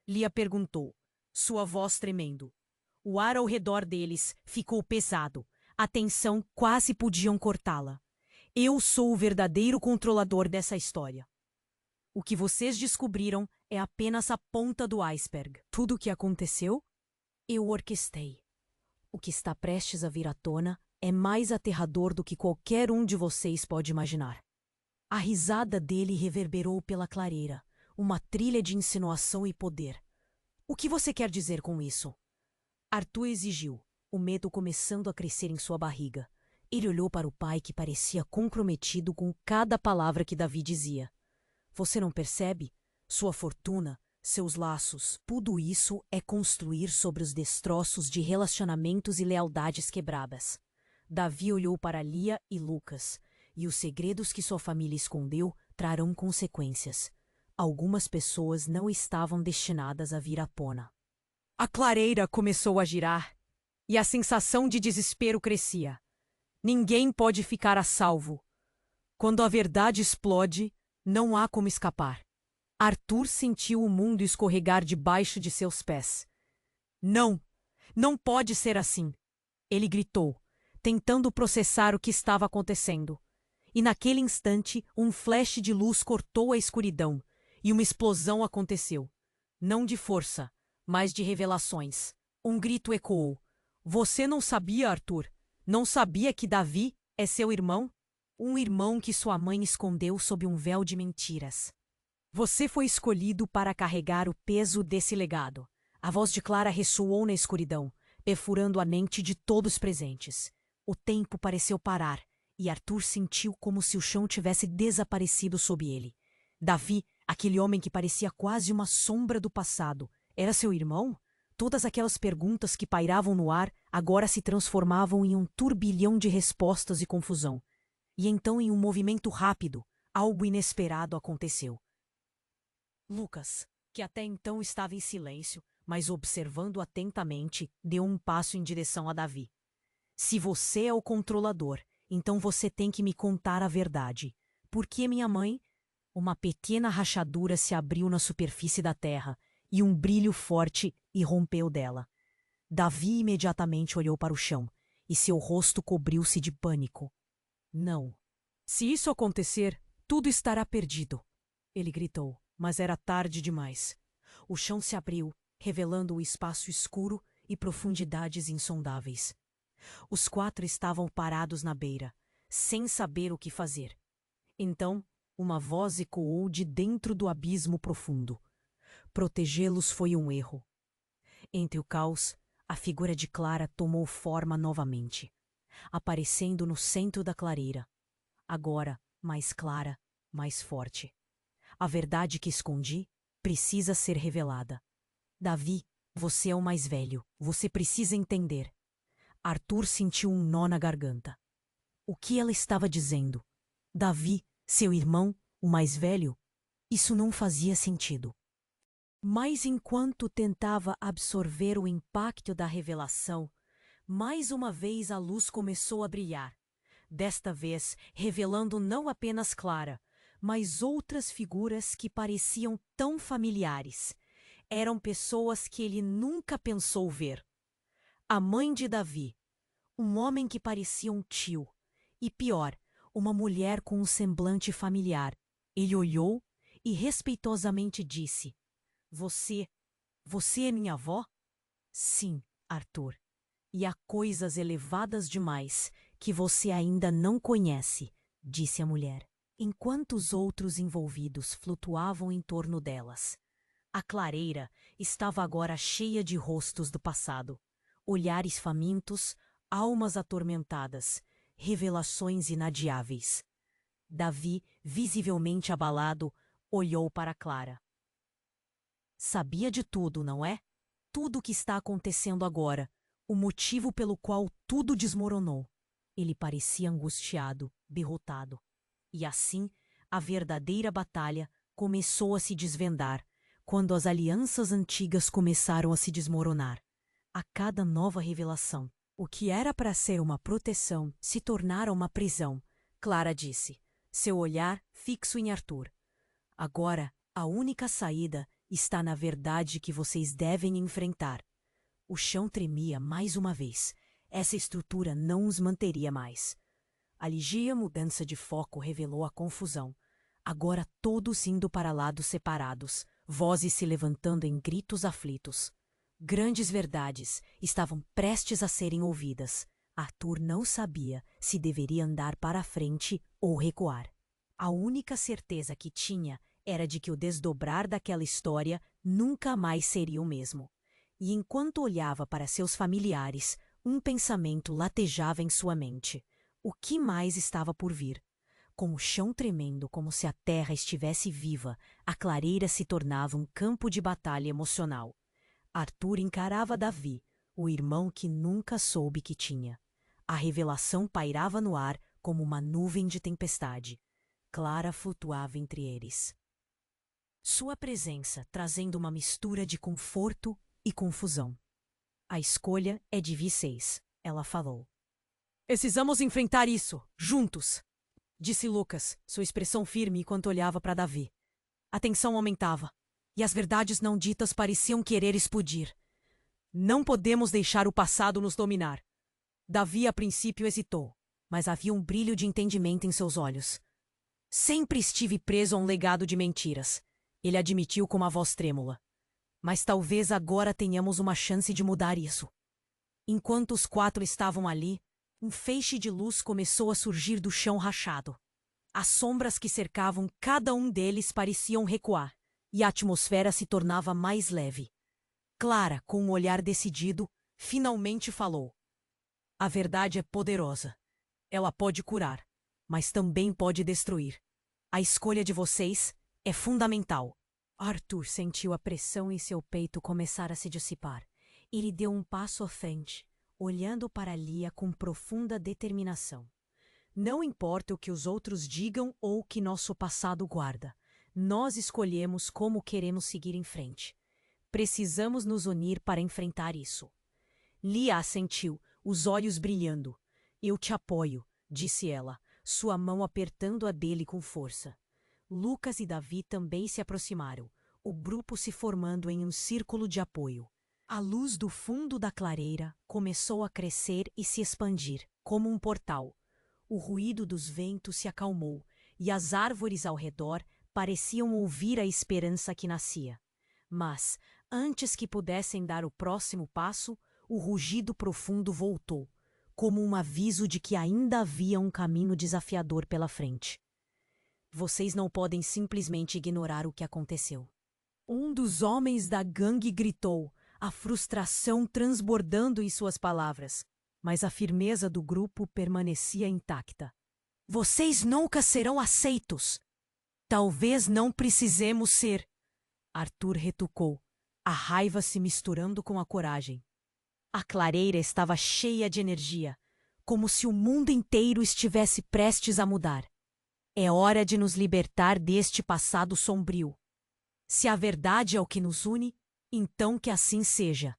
Lia perguntou, sua voz tremendo. O ar ao redor deles ficou pesado. A tensão quase podiam cortá-la. "Eu sou o verdadeiro controlador dessa história. O que vocês descobriram é apenas a ponta do iceberg. Tudo o que aconteceu, eu orquestrei. O que está prestes a vir à tona é mais aterrador do que qualquer um de vocês pode imaginar." A risada dele reverberou pela clareira, uma trilha de insinuação e poder. "O que você quer dizer com isso?" Arthur exigiu, o medo começando a crescer em sua barriga. Ele olhou para o pai que parecia comprometido com cada palavra que Davi dizia. "Você não percebe? Sua fortuna, seus laços, tudo isso é construir sobre os destroços de relacionamentos e lealdades quebradas." Davi olhou para Lia e Lucas, e os segredos que sua família escondeu trarão consequências. Algumas pessoas não estavam destinadas a vir à tona. A clareira começou a girar, e a sensação de desespero crescia. Ninguém pode ficar a salvo. Quando a verdade explode, não há como escapar. Arthur sentiu o mundo escorregar debaixo de seus pés. "Não! Não pode ser assim!" Ele gritou, tentando processar o que estava acontecendo. E naquele instante, um flash de luz cortou a escuridão, e uma explosão aconteceu. Não de força, mas de revelações. Um grito ecoou. "Você não sabia, Arthur? Não sabia que Davi é seu irmão? Um irmão que sua mãe escondeu sob um véu de mentiras. Você foi escolhido para carregar o peso desse legado." A voz de Clara ressoou na escuridão, perfurando a mente de todos presentes. O tempo pareceu parar, e Arthur sentiu como se o chão tivesse desaparecido sob ele. Davi, aquele homem que parecia quase uma sombra do passado, era seu irmão? Todas aquelas perguntas que pairavam no ar agora se transformavam em um turbilhão de respostas e confusão. E então, em um movimento rápido, algo inesperado aconteceu. Lucas, que até então estava em silêncio, mas observando atentamente, deu um passo em direção a Davi. Se você é o controlador, então você tem que me contar a verdade. Por que minha mãe? Uma pequena rachadura se abriu na superfície da terra, e um brilho forte irrompeu dela. Davi imediatamente olhou para o chão, e seu rosto cobriu-se de pânico. Não. Se isso acontecer, tudo estará perdido, ele gritou, mas era tarde demais. O chão se abriu, revelando o espaço escuro e profundidades insondáveis. Os 4 estavam parados na beira, sem saber o que fazer. Então, uma voz ecoou de dentro do abismo profundo. Protegê-los foi um erro. Entre o caos, a figura de Clara tomou forma novamente, aparecendo no centro da clareira. Agora, mais clara, mais forte. A verdade que escondi precisa ser revelada. Davi, você é o mais velho. Você precisa entender. Arthur sentiu um nó na garganta. O que ela estava dizendo? Davi, seu irmão, o mais velho? Isso não fazia sentido. Mas enquanto tentava absorver o impacto da revelação, mais uma vez a luz começou a brilhar. Desta vez, revelando não apenas Clara, mas outras figuras que pareciam tão familiares. Eram pessoas que ele nunca pensou ver. A mãe de Davi, um homem que parecia um tio, e pior, uma mulher com um semblante familiar. Ele olhou e respeitosamente disse: Você é minha avó? Sim, Arthur. E há coisas elevadas demais que você ainda não conhece, disse a mulher, enquanto os outros envolvidos flutuavam em torno delas. A clareira estava agora cheia de rostos do passado, olhares famintos, almas atormentadas, revelações inadiáveis. Davi, visivelmente abalado, olhou para Clara. Sabia de tudo, não é? Tudo o que está acontecendo agora, o motivo pelo qual tudo desmoronou. Ele parecia angustiado, derrotado. E assim, a verdadeira batalha começou a se desvendar, quando as alianças antigas começaram a se desmoronar. A cada nova revelação, o que era para ser uma proteção se tornara uma prisão, Clara disse, seu olhar fixo em Arthur. Agora, a única saída está na verdade que vocês devem enfrentar. O chão tremia mais uma vez. Essa estrutura não os manteria mais. A ligeira mudança de foco revelou a confusão. Agora todos indo para lados separados, vozes se levantando em gritos aflitos. Grandes verdades estavam prestes a serem ouvidas. Arthur não sabia se deveria andar para a frente ou recuar. A única certeza que tinha era de que o desdobrar daquela história nunca mais seria o mesmo. E enquanto olhava para seus familiares, um pensamento latejava em sua mente. O que mais estava por vir? Com o chão tremendo como se a terra estivesse viva, a clareira se tornava um campo de batalha emocional. Arthur encarava Davi, o irmão que nunca soube que tinha. A revelação pairava no ar como uma nuvem de tempestade. Clara flutuava entre eles. Sua presença trazendo uma mistura de conforto e confusão. A escolha é de vocês, ela falou. Precisamos enfrentar isso, juntos, disse Lucas, sua expressão firme enquanto olhava para Davi. A tensão aumentava, e as verdades não ditas pareciam querer explodir. Não podemos deixar o passado nos dominar. Davi a princípio hesitou, mas havia um brilho de entendimento em seus olhos. Sempre estive preso a um legado de mentiras, ele admitiu com uma voz trêmula. Mas talvez agora tenhamos uma chance de mudar isso. Enquanto os 4 estavam ali, um feixe de luz começou a surgir do chão rachado. As sombras que cercavam cada um deles pareciam recuar, e a atmosfera se tornava mais leve. Clara, com um olhar decidido, finalmente falou. A verdade é poderosa. Ela pode curar, mas também pode destruir. A escolha de vocês é fundamental. Arthur sentiu a pressão em seu peito começar a se dissipar. Ele deu um passo à frente, olhando para Lia com profunda determinação. Não importa o que os outros digam ou o que nosso passado guarda. Nós escolhemos como queremos seguir em frente. Precisamos nos unir para enfrentar isso. Lia assentiu, os olhos brilhando. Eu te apoio, disse ela, sua mão apertando a dele com força. Lucas e Davi também se aproximaram, o grupo se formando em um círculo de apoio. A luz do fundo da clareira começou a crescer e se expandir, como um portal. O ruído dos ventos se acalmou, e as árvores ao redor pareciam ouvir a esperança que nascia. Mas, antes que pudessem dar o próximo passo, o rugido profundo voltou, como um aviso de que ainda havia um caminho desafiador pela frente. Vocês não podem simplesmente ignorar o que aconteceu. Um dos homens da gangue gritou, a frustração transbordando em suas palavras, mas a firmeza do grupo permanecia intacta. Vocês nunca serão aceitos. Talvez não precisemos ser. Arthur retucou, a raiva se misturando com a coragem. A clareira estava cheia de energia, como se o mundo inteiro estivesse prestes a mudar. É hora de nos libertar deste passado sombrio. Se a verdade é o que nos une, então que assim seja.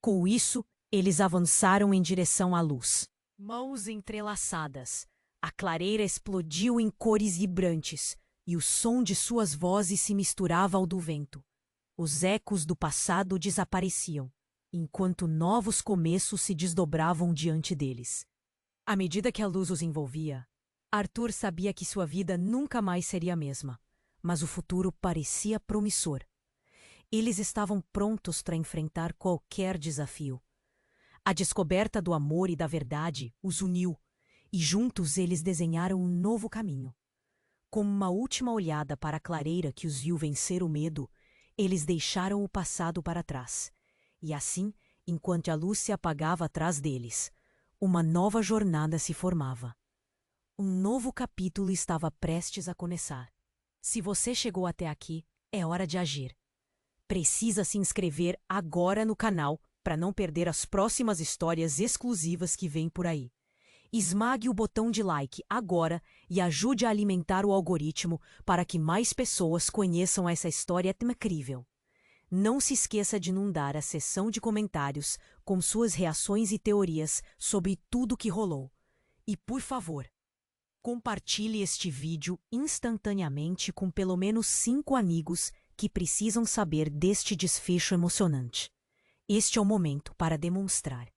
Com isso, eles avançaram em direção à luz. Mãos entrelaçadas, a clareira explodiu em cores vibrantes, e o som de suas vozes se misturava ao do vento. Os ecos do passado desapareciam, enquanto novos começos se desdobravam diante deles. À medida que a luz os envolvia, Arthur sabia que sua vida nunca mais seria a mesma, mas o futuro parecia promissor. Eles estavam prontos para enfrentar qualquer desafio. A descoberta do amor e da verdade os uniu, e juntos eles desenharam um novo caminho. Como uma última olhada para a clareira que os viu vencer o medo, eles deixaram o passado para trás. E assim, enquanto a luz se apagava atrás deles, uma nova jornada se formava. Um novo capítulo estava prestes a começar. Se você chegou até aqui, é hora de agir. Precisa se inscrever agora no canal para não perder as próximas histórias exclusivas que vêm por aí. Esmague o botão de like agora e ajude a alimentar o algoritmo para que mais pessoas conheçam essa história incrível. Não se esqueça de inundar a seção de comentários com suas reações e teorias sobre tudo que rolou. E, por favor, compartilhe este vídeo instantaneamente com pelo menos 5 amigos que precisam saber deste desfecho emocionante. Este é o momento para demonstrar